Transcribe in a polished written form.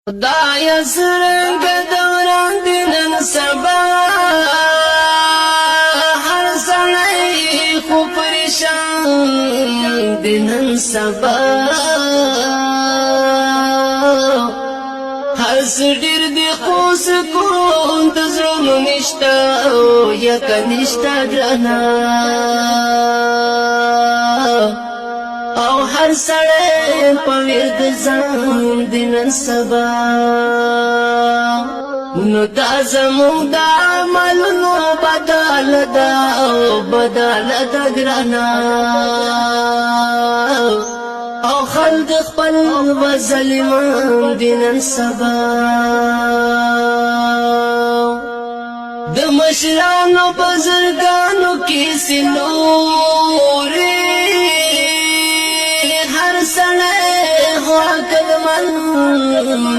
دا یسرنگ دوران دینن سبا هر سنئی خو پریشان دینن سبا هر سڈیر دی خوص کون دزرون نشتا یکا نشتا گرانا او هر سړی په ورد ځان دینن سبا نو دا زموږ د عملونو بدل ده او بدل ده ګرانه او خلق خپل وظالمان دینن سبا د مشرانو بزرګانو کې سلوري هر سنه هو کلمن